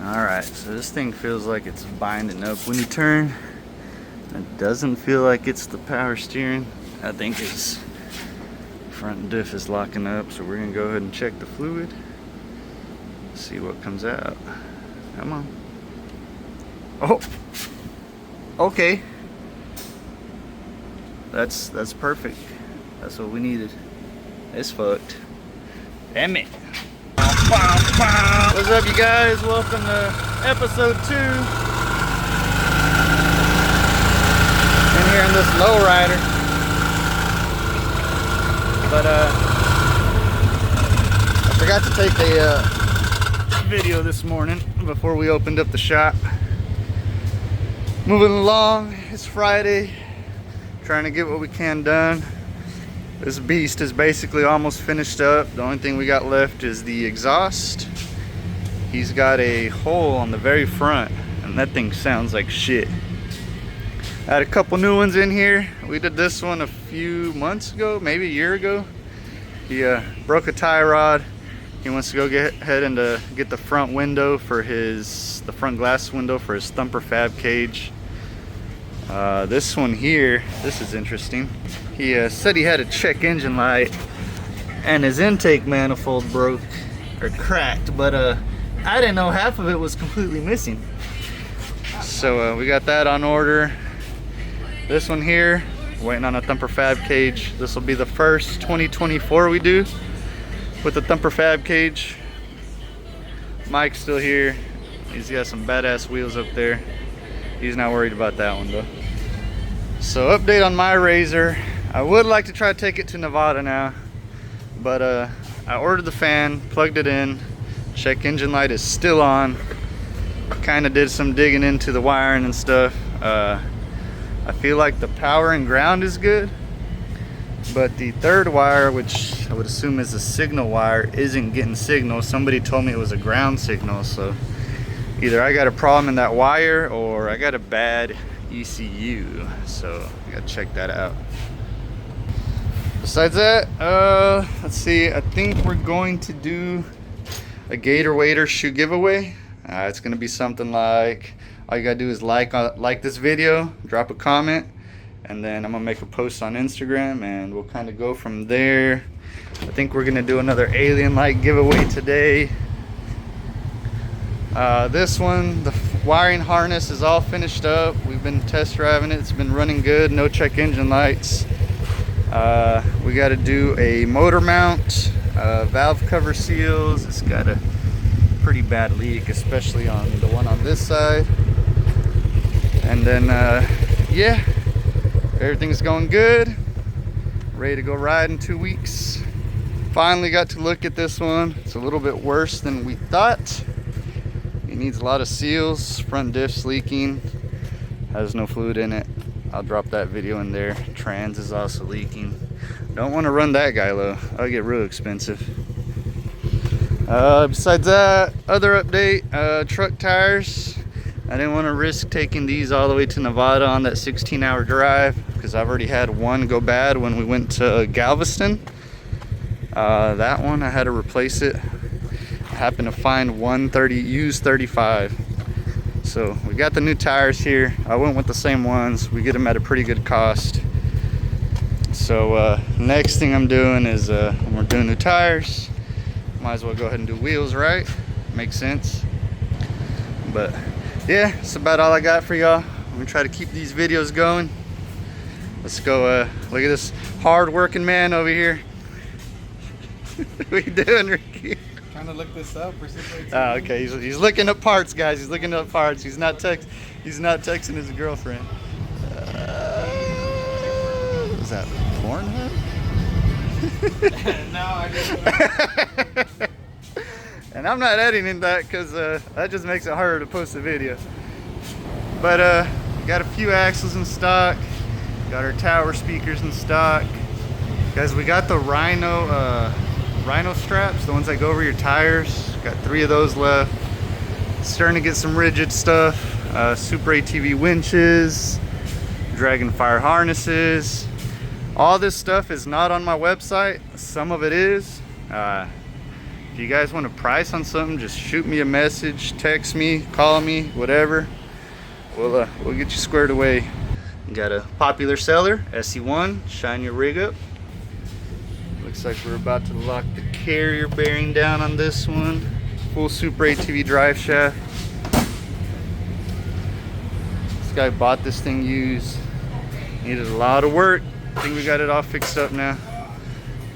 Alright, so this thing feels like it's binding up when you turn. It doesn't feel like it's the power steering. I think his front diff is locking up, so we're gonna go ahead and check the fluid. See what comes out. Come on. Oh! Okay. That's perfect. That's what we needed. It's fucked. Damn it. What's up, you guys? Welcome to episode 2. In here in this lowrider. But I forgot to take a video this morning before we opened up the shop. Moving along, it's Friday. Trying to get what we can done. This beast is basically almost finished up. The only thing we got left is the exhaust. He's got a hole on the very front, and that thing sounds like shit. I had a couple new ones in here. We did this one a few months ago, maybe a year ago. He broke a tie rod. He wants to go ahead and get the front window for the front glass window for his thumper fab cage. This one here, this is interesting. He said he had a check engine light and his intake manifold broke or cracked, but I didn't know half of it was completely missing. So we got that on order. This one here, waiting on a thumper fab cage. This will be the first 2024 we do with the thumper fab cage. Mike's still here. He's got some badass wheels up there. He's not worried about that one though. So update on my Razor. I would like to try to take it to Nevada now, but I ordered the fan, plugged it in. Check engine light is still on. Kind of did some digging into the wiring and stuff. I feel like the power and ground is good, but the third wire, which I would assume is a signal wire, isn't getting signal. Somebody told me it was a ground signal, so either I got a problem in that wire or I got a bad ECU, so I gotta check that out. Besides that, let's see, I think we're going to do a Gator Wader shoe giveaway. It's gonna be something like, all you gotta do is like this video, drop a comment, and then I'm gonna make a post on Instagram and we'll kind of go from there. I think we're gonna do another alien light giveaway today. This one, the wiring harness is all finished up. We've been test driving it. It's been running good. No check engine lights. We got to do a motor mount, valve cover seals. It's got a pretty bad leak, especially on the one on this side. And then, yeah, everything's going good. Ready to go ride in 2 weeks. Finally got to look at this one. It's a little bit worse than we thought. It needs a lot of seals. Front diff's leaking. Has no fluid in it. I'll drop that video in there. Trans is also leaking. Don't want to run that guy low. That'll get real expensive. Besides that, other update, truck tires. I didn't want to risk taking these all the way to Nevada on that 16-hour drive because I've already had one go bad when we went to Galveston. That one, I had to replace it. I happened to find one used 35. So we got the new tires here. I went with the same ones. We get them at a pretty good cost. So next thing I'm doing is we're doing new tires. Might as well go ahead and do wheels, right? Makes sense. But yeah, that's about all I got for y'all. I'm gonna try to keep these videos going. Let's go look at this hard-working man over here. What you doing, Ricky? Trying to look this up or something. Oh, okay. He's looking up parts, guys. He's looking up parts. He's not texting his girlfriend. Is that Pornhub? No, I didn't know. And I'm not editing that because that just makes it harder to post a video. But got a few axles in stock. Got our tower speakers in stock. Guys, we got the Rhino straps, the ones that go over your tires. Got 3 of those left. Starting to get some rigid stuff. Super ATV winches, Dragonfire harnesses. All this stuff is not on my website. Some of it is. If you guys want a price on something, just shoot me a message, text me, call me, whatever. We'll get you squared away. Got a popular seller, SE1, shine your rig up. Looks like we're about to lock the carrier bearing down on this one. Full Super ATV drive shaft. This guy bought this thing used. Needed a lot of work. I think we got it all fixed up now.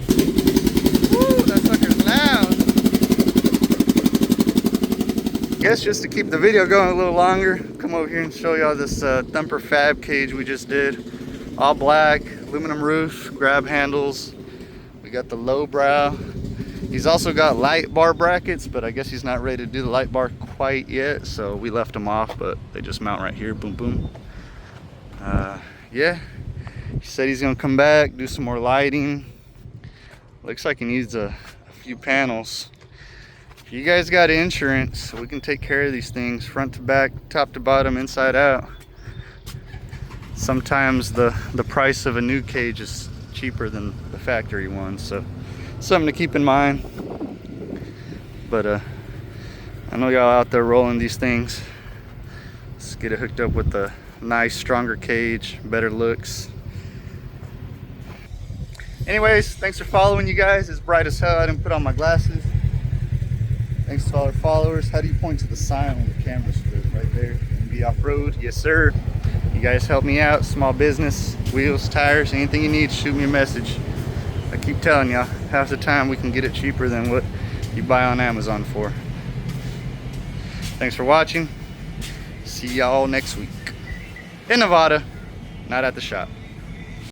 Woo, that sucker's loud. I guess just to keep the video going a little longer, come over here and show y'all this Thumper Fab cage we just did. All black, aluminum roof, grab handles. We got the low brow. He's also got light bar brackets, but I guess he's not ready to do the light bar quite yet, so we left them off, but they just mount right here, boom, boom. Yeah, he said he's gonna come back, do some more lighting. Looks like he needs a few panels. If you guys got insurance, we can take care of these things front to back, top to bottom, inside out. Sometimes the price of a new cage is cheaper than the factory one, so something to keep in mind. But I know y'all out there rolling these things. Let's get it hooked up with a nice, stronger cage, better looks. Anyways, thanks for following, you guys. It's bright as hell. I didn't put on my glasses. Thanks to all our followers. How do you point to the sign on the camera strip? Right there. Be off-road. Yes, sir. You guys help me out. Small business, wheels, tires, anything you need, shoot me a message. I keep telling y'all, half the time we can get it cheaper than what you buy on Amazon for. Thanks for watching. See y'all next week in Nevada, not at the shop.